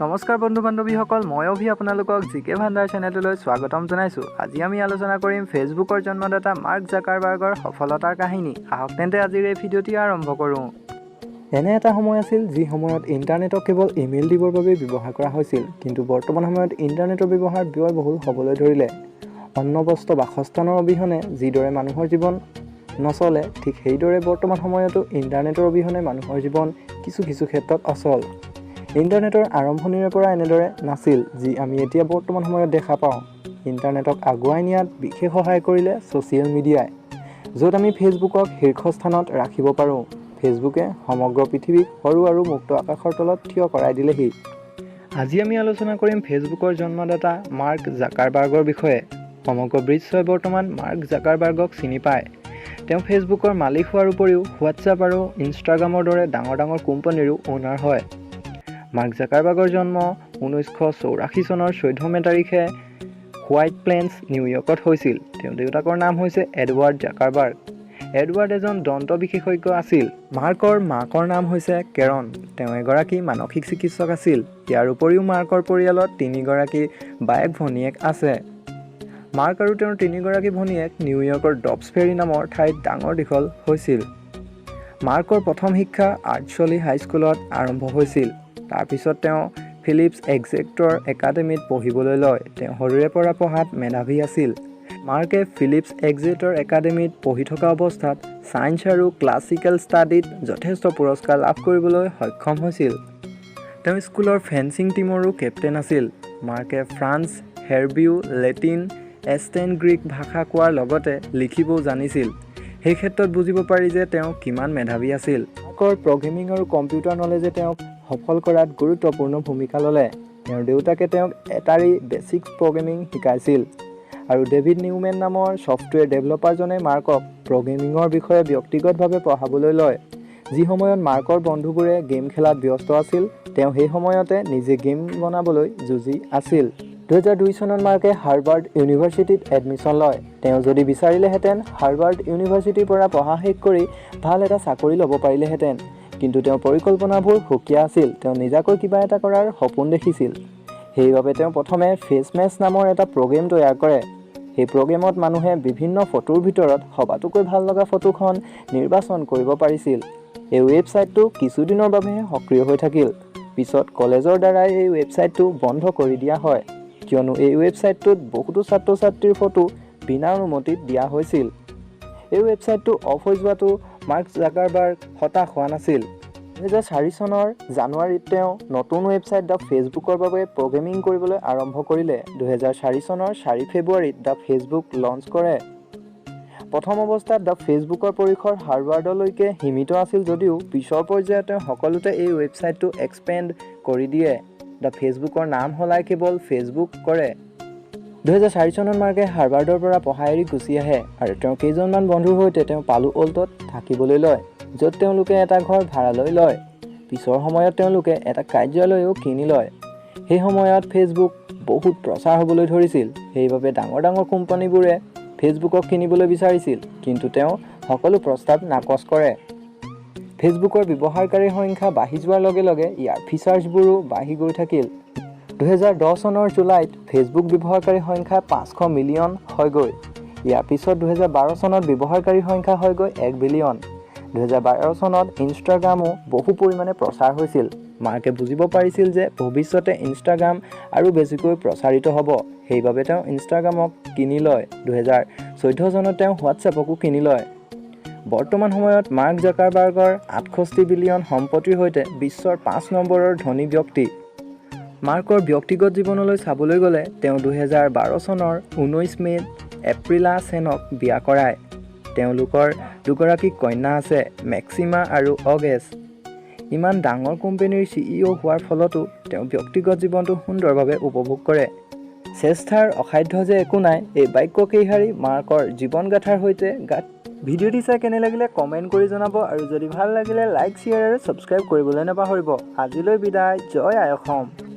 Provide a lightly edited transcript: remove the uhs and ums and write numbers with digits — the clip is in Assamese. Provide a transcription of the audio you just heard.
নমস্কাৰ বন্ধু বান্ধৱীসকল, মই অভি আপোনালোকক জিকে ভাণ্ডাৰ চেনেললৈ স্বাগতম জনাইছোঁ। আজি আমি আলোচনা কৰিম ফেচবুকৰ জন্মদাতা মাৰ্ক জাকাৰবাৰ্গৰ সফলতাৰ কাহিনী। আহক তেন্তে আজিৰ এই ভিডিঅ'টি আৰম্ভ কৰোঁ। এনে এটা সময় আছিল যি সময়ত ইণ্টাৰনেটক কেৱল ইমেইল দিবৰ বাবে ব্যৱহাৰ কৰা হৈছিল, কিন্তু বৰ্তমান সময়ত ইণ্টাৰনেটৰ ব্যৱহাৰ ব্যয়বহুল হ'বলৈ ধৰিলে। অন্ন বস্ত্ৰ বাসস্থানৰ অবিহনে যিদৰে মানুহৰ জীৱন নচলে, ঠিক সেইদৰে বৰ্তমান সময়তো ইণ্টাৰনেটৰ অবিহনে মানুহৰ জীৱন কিছু ক্ষেত্ৰত অচল। ইণ্টাৰনেটৰ আৰম্ভণিৰে পৰা এনেদৰে নাছিল যি আমি এতিয়া বৰ্তমান সময়ত দেখা পাওঁ। ইণ্টাৰনেটক আগুৱাই নিয়াত বিশেষ সহায় কৰিলে ছ'চিয়েল মিডিয়াই, য'ত আমি ফেচবুকক শীৰ্ষস্থানত ৰাখিব পাৰোঁ। ফেচবুকে সমগ্ৰ পৃথিৱীক সৰু আৰু মুক্ত আকাশৰ তলত থিয় কৰাই দিলেহি। আজি আমি আলোচনা কৰিম ফেচবুকৰ জন্মদাতা মাৰ্ক জাকাৰবাৰ্গৰ বিষয়ে। সমগ্ৰ বিশ্বই বৰ্তমান মাৰ্ক জাকাৰবাৰ্গক চিনি পায়। তেওঁ ফেচবুকৰ মালিক হোৱাৰ উপৰিও হোৱাটছআপ আৰু ইনষ্টাগ্ৰামৰ দৰে ডাঙৰ কোম্পানীৰো অ'নাৰ হয়। মাৰ্ক জাকাৰবাৰ্গৰ জন্ম 1984 চনৰ 14 মে তাৰিখে হোৱাইট প্লেইনছ, নিউয়ৰ্কত হৈছিল। তেওঁৰ দেউতাকৰ নাম হৈছে এডৱাৰ্ড জাকাৰবাৰ্গ। এডৱাৰ্ড এজন দন্ত বিশেষজ্ঞ আছিল। মাৰ্কৰ মাকৰ নাম হৈছে কেৰন। তেওঁ এগৰাকী মানসিক চিকিৎসক আছিল। ইয়াৰ উপৰিও মাৰ্কৰ পৰিয়ালত 3 গৰাকী বায়েক ভনীয়েক আছে। মাৰ্ক আৰু তেওঁৰ 3 গৰাকী ভনীয়েক নিউয়ৰ্কৰ ডবছ ফেৰী নামৰ ঠাইত ডাঙৰ দীঘল হৈছিল। মাৰ্কৰ প্ৰথম শিক্ষা আৰ্টছলী হাইস্কুলত আৰম্ভ হৈছিল। তাৰপিছত তেওঁ ফিলিপছ এক্সেক্টৰ একাডেমীত পঢ়িবলৈ লয়। তেওঁ সৰুৰে পৰা পঢ়াত মেধাৱী আছিল। মাৰ্কে ফিলিপছ এক্সেক্টৰ একাডেমীত পঢ়ি থকা অৱস্থাত ছায়েন্স আৰু ক্লাছিকেল ষ্টাডিত যথেষ্ট পুৰস্কাৰ লাভ কৰিবলৈ সক্ষম হৈছিল। তেওঁ স্কুলৰ ফেন্সিং টীমৰো কেপ্টেইন আছিল। মাৰ্কে ফ্ৰান্স, হেব্ৰিউ, লেটিন, এষ্টেণ্ড গ্ৰীক ভাষা কোৱাৰ লগতে লিখিবও জানিছিল। সেই ক্ষেত্ৰত বুজিব পাৰি যে তেওঁ কিমান মেধাৱী আছিল। মাৰ্কৰ প্ৰগ্ৰেমিং আৰু কম্পিউটাৰ নলেজে তেওঁক সফল কৰাত গুৰুত্বপূৰ্ণ ভূমিকা ল'লে। তেওঁৰ দেউতাকে তেওঁক এটাৰী বেছিক প্ৰগ্ৰেমিং শিকাইছিল, আৰু ডেভিড নিউমেন নামৰ ছফ্টৱেৰ ডেভেলপাৰজনে মাৰ্কক প্ৰগ্ৰেমিঙৰ বিষয়ে ব্যক্তিগতভাৱে পঢ়াবলৈ লয়। যি সময়ত মাৰ্কৰ বন্ধুবোৰে গেম খেলাত ব্যস্ত আছিল, তেওঁ সেই সময়তে নিজে গেম বনাবলৈ যুঁজি আছিল। 2002 চনত মাৰ্কে হাৰ্ভাৰ্ড ইউনিভাৰ্চিটিত এডমিশ্যন লয়। তেওঁ যদি বিচাৰিলেহেঁতেন হাৰ্ভাৰ্ড ইউনিভাৰ্চিটিৰ পৰা পঢ়া শেষ কৰি ভাল এটা চাকৰি ল'ব পাৰিলেহেঁতেন, কিন্তু তেওঁৰ পৰিকল্পনাবোৰ সুকীয়া আছিল। তেওঁ নিজাকৈ কিবা এটা কৰাৰ সপোন দেখিছিল। সেইবাবে তেওঁ প্ৰথমে ফেচমেছ নামৰ এটা প্ৰগ্ৰেম তৈয়াৰ কৰে। সেই প্ৰগ্ৰেমত মানুহে বিভিন্ন ফটোৰ ভিতৰত সবাতোকৈ ভাল লগা ফটোখন নিৰ্বাচন কৰিব পাৰিছিল। এই ৱেবছাইটটো কিছুদিনৰ বাবেহে সক্ৰিয় হৈ থাকিল। পিছত কলেজৰ দ্বাৰাই এই ৱেবছাইটটো বন্ধ কৰি দিয়া হয়, কিয়নো এই ৱেবছাইটটোত বহুতো ছাত্ৰ-ছাত্ৰীৰ ফটো বিনা অনুমতিত দিয়া হৈছিল। এই ৱেবছাইটটো অফ হৈ যোৱাটো মাৰ্ক জাকাৰবাৰ্গ হতাশ হোৱা নাছিল। 2004 চনৰ জানুৱাৰীত তেওঁ নতুন ৱেবছাইট দ্য ফেচবুকৰ বাবে প্ৰগ্ৰেমিং কৰিবলৈ আৰম্ভ কৰিলে। 2004 চনৰ 4 ফেব্ৰুৱাৰীত দ্য ফেচবুক লঞ্চ কৰে। প্ৰথম অৱস্থাত দ্য ফেচবুকৰ পৰিসৰ হাৰ্ভাৰ্ডলৈকে সীমিত আছিল যদিও পিছৰ পৰ্যায়ত তেওঁ সকলোতে এই ৱেবছাইটটো এক্সপেণ্ড কৰি দিয়ে। দ্য ফেচবুকৰ নাম সলাই কেৱল ফেচবুক কৰে। 2004 চনত মাৰ্কে হাৰ্ভাৰ্ডৰ পৰা পঢ়া এৰি গুচি আহে আৰু তেওঁৰ কেইজনমান বন্ধুৰ সৈতে তেওঁ পালো অল্টত থাকিবলৈ লয়, য'ত তেওঁলোকে এটা ঘৰ ভাড়ালৈ লয়। পিছৰ সময়ত তেওঁলোকে এটা কাৰ্যালয়ও কিনি লয়। সেই সময়ত ফেচবুক বহুত প্ৰচাৰ হ'বলৈ ধৰিছিল। সেইবাবে ডাঙৰ কোম্পানীবোৰে ফেচবুকক কিনিবলৈ বিচাৰিছিল, কিন্তু তেওঁ সকলো প্ৰস্তাৱ নাকচ কৰে। ফেচবুকৰ ব্যৱহাৰকাৰীৰ সংখ্যা বাঢ়ি যোৱাৰ লগে লগে ইয়াৰ ফিচাৰ্ছবোৰো বাঢ়ি গৈ থাকিল। 2010 চনৰ জুলাইত ফেচবুক ব্যৱহাৰকাৰীৰ সংখ্যা 500 মিলিয়ন হয়গৈ। ইয়াৰ পিছত 2012 চনত ব্যৱহাৰকাৰীৰ সংখ্যা হয়গৈ 1 বিলিয়ন। 2012 চনত ইনষ্টাগ্ৰামো বহু পৰিমাণে প্ৰচাৰ হৈছিল। মাৰ্কে বুজিব পাৰিছিল যে ভৱিষ্যতে ইনষ্টাগ্ৰাম আৰু বেছিকৈ প্ৰচাৰিত হ'ব। সেইবাবে তেওঁ ইনষ্টাগ্ৰামক কিনি লয়। 2014 চনত তেওঁ হোৱাটছআপকো কিনি লয়। বৰ্তমান সময়ত মাৰ্ক জাকাৰবাৰ্গৰ 68 বিলিয়ন সম্পত্তিৰ সৈতে বিশ্বৰ 5 নম্বৰৰ ধনী ব্যক্তি। মাৰ্কৰ ব্যক্তিগত জীৱনলৈ চাবলৈ গ'লে তেওঁ 2012 চনৰ 19 মে'ত এপ্ৰিলা চেনক বিয়া কৰায়। তেওঁলোকৰ 2 গৰাকী কন্যা আছে, মেক্সিমা আৰু অগেছ। ইমান ডাঙৰ কোম্পানীৰ CEO হোৱাৰ ফলতো তেওঁ ব্যক্তিগত জীৱনটো সুন্দৰভাৱে উপভোগ কৰে। চেষ্টাৰ অসাধ্য যে একো নাই, এই বাক্যকেইষাৰি মাৰ্কৰ জীৱনগাথাৰ সৈতে ভিডিঅ'টি চাই কেনে লাগিলে কমেণ্ট কৰি জনাব, আৰু যদি ভাল লাগিলে লাইক, শ্বেয়াৰ আৰু ছাবস্ক্ৰাইব কৰিবলৈ নাপাহৰিব। আজিলৈ বিদায়। জয় আই অসম।